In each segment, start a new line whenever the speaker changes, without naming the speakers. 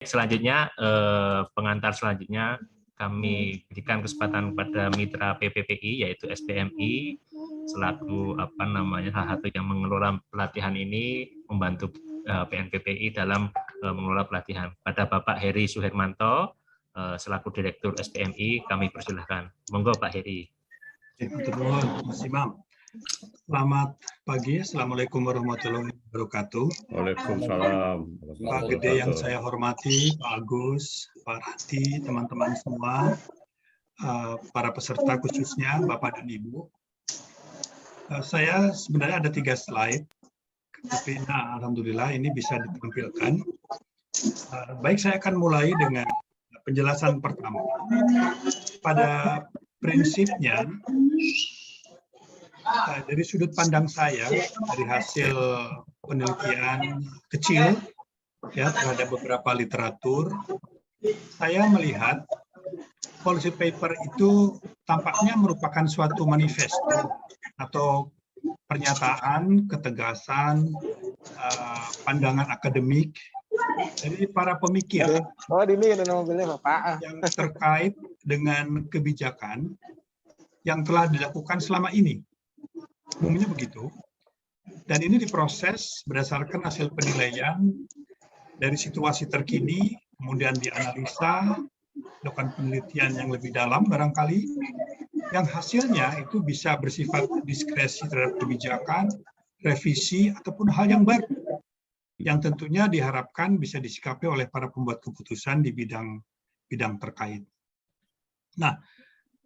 Selanjutnya, pengantar selanjutnya kami berikan kesempatan kepada mitra PPPI yaitu SPMI selaku salah satu yang mengelola pelatihan ini, membantu PNPPI dalam mengelola pelatihan. Pada Bapak Heri Suhermanto selaku Direktur SPMI, kami persilahkan. Monggo Pak Heri.
Mas Imam. Selamat pagi, Assalamualaikum warahmatullahi wabarakatuh.
Waalaikumsalam.
Pak Gede yang saya hormati, Pak Agus, Pak Rati, teman-teman semua, para peserta khususnya Bapak dan Ibu. Saya sebenarnya ada 3 slide, tapi alhamdulillah ini bisa ditampilkan. Baik, saya akan mulai dengan penjelasan pertama. Pada prinsipnya, dari sudut pandang saya, dari hasil penelitian kecil ya terhadap beberapa literatur, saya melihat policy paper itu tampaknya merupakan suatu manifesto atau pernyataan, ketegasan, pandangan akademik dari para pemikir yang terkait dengan kebijakan yang telah dilakukan selama ini. Umumnya begitu. Dan ini diproses berdasarkan hasil penilaian dari situasi terkini, kemudian dianalisa, melakukan penelitian yang lebih dalam barangkali, yang hasilnya itu bisa bersifat diskresi terhadap kebijakan, revisi, ataupun hal yang baru, yang tentunya diharapkan bisa disikapi oleh para pembuat keputusan di bidang terkait. Nah,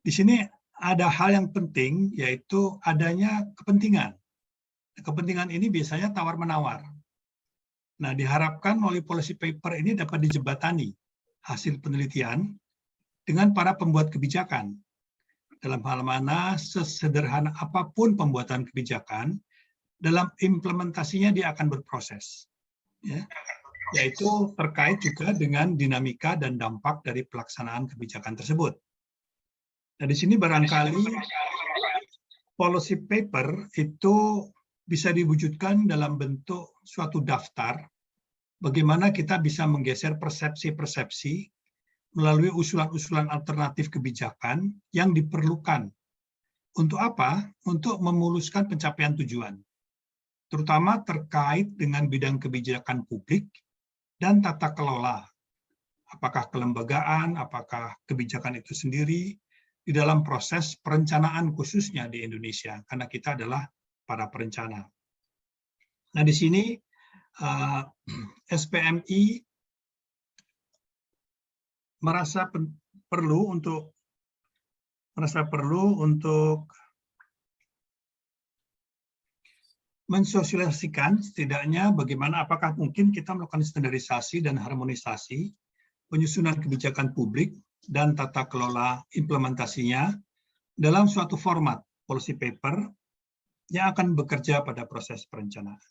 di sini ada hal yang penting, yaitu adanya kepentingan. Kepentingan ini biasanya tawar-menawar. Nah, diharapkan melalui policy paper ini dapat dijembatani hasil penelitian dengan para pembuat kebijakan. Dalam hal mana sesederhana apapun pembuatan kebijakan, dalam implementasinya dia akan berproses. Ya, yaitu terkait juga dengan dinamika dan dampak dari pelaksanaan kebijakan tersebut. Nah, di sini barangkali policy paper itu bisa diwujudkan dalam bentuk suatu daftar bagaimana kita bisa menggeser persepsi-persepsi melalui usulan-usulan alternatif kebijakan yang diperlukan. Untuk apa? Untuk memuluskan pencapaian tujuan, terutama terkait dengan bidang kebijakan publik dan tata kelola. Apakah kelembagaan, apakah kebijakan itu sendiri, di dalam proses perencanaan khususnya di Indonesia, karena kita adalah para perencana. Nah, di sini SPMI merasa perlu untuk mensosialisasikan setidaknya bagaimana apakah mungkin kita melakukan standarisasi dan harmonisasi penyusunan kebijakan publik dan tata kelola implementasinya dalam suatu format policy paper yang akan bekerja pada proses perencanaan.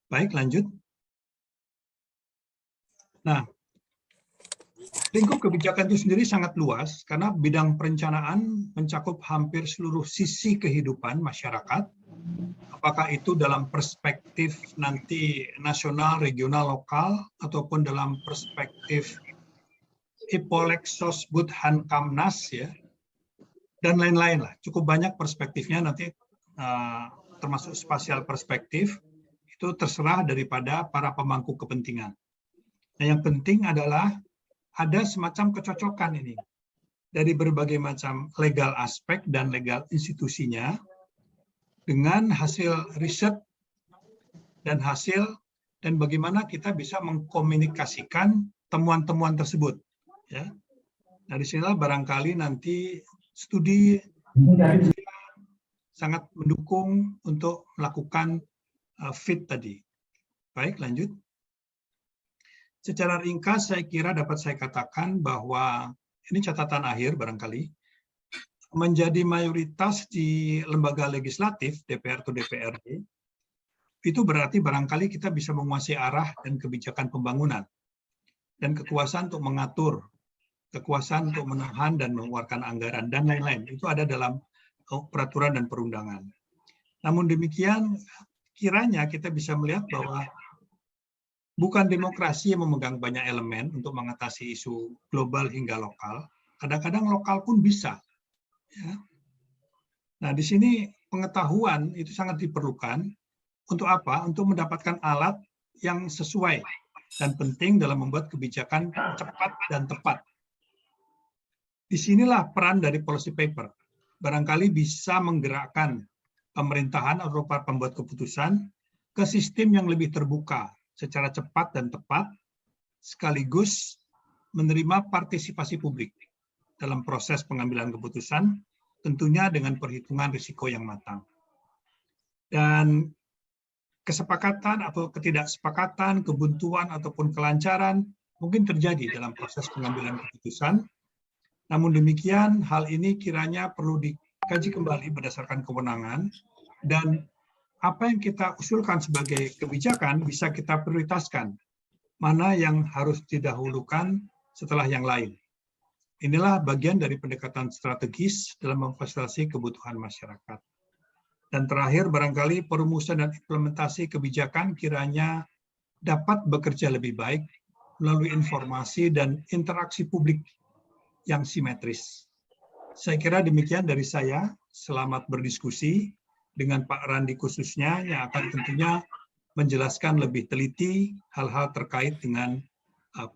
Baik, lanjut. Nah, lingkup kebijakan itu sendiri sangat luas karena bidang perencanaan mencakup hampir seluruh sisi kehidupan masyarakat, apakah itu dalam perspektif nanti nasional, regional, lokal, ataupun dalam perspektif Ipolek, Sosbud, Hankamnas, ya, dan lain-lain lah. Cukup banyak perspektifnya nanti, termasuk spasial perspektif, itu terserah daripada para pemangku kepentingan. Nah, yang penting adalah ada semacam kecocokan ini dari berbagai macam legal aspek dan legal institusinya dengan hasil riset dan bagaimana kita bisa mengkomunikasikan temuan-temuan tersebut. Ya, dari sinilah barangkali nanti studi sangat mendukung untuk melakukan fit tadi. Baik, lanjut. Secara ringkas saya kira dapat saya katakan bahwa ini catatan akhir barangkali, menjadi mayoritas di lembaga legislatif, DPR atau DPRD, itu berarti barangkali kita bisa menguasai arah dan kebijakan pembangunan, dan kekuasaan untuk mengatur, kekuasaan untuk menahan dan mengeluarkan anggaran, dan lain-lain. Itu ada dalam peraturan dan perundangan. Namun demikian, kiranya kita bisa melihat bahwa bukan demokrasi yang memegang banyak elemen untuk mengatasi isu global hingga lokal. Kadang-kadang lokal pun bisa. Ya. Nah, di sini pengetahuan itu sangat diperlukan. Untuk apa? Untuk mendapatkan alat yang sesuai dan penting dalam membuat kebijakan cepat dan tepat. Disinilah peran dari policy paper. Barangkali bisa menggerakkan pemerintahan atau para pembuat keputusan ke sistem yang lebih terbuka, secara cepat dan tepat, sekaligus menerima partisipasi publik dalam proses pengambilan keputusan, tentunya dengan perhitungan risiko yang matang. Dan kesepakatan atau ketidaksepakatan, kebuntuan ataupun kelancaran mungkin terjadi dalam proses pengambilan keputusan. Namun demikian, hal ini kiranya perlu dikaji kembali berdasarkan kewenangan, dan apa yang kita usulkan sebagai kebijakan bisa kita prioritaskan, mana yang harus didahulukan setelah yang lain. Inilah bagian dari pendekatan strategis dalam memfasilitasi kebutuhan masyarakat. Dan terakhir, barangkali perumusan dan implementasi kebijakan kiranya dapat bekerja lebih baik melalui informasi dan interaksi publik yang simetris. Saya kira demikian dari saya. Selamat berdiskusi dengan Pak Randi khususnya yang akan tentunya menjelaskan lebih teliti hal-hal terkait dengan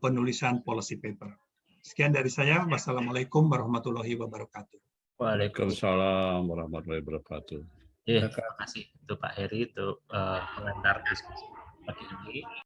penulisan policy paper. Sekian dari saya. Wassalamualaikum warahmatullahi wabarakatuh.
Waalaikumsalam warahmatullahi wabarakatuh.
Terima kasih untuk Pak Heri untuk pengantar diskusi pagi ini.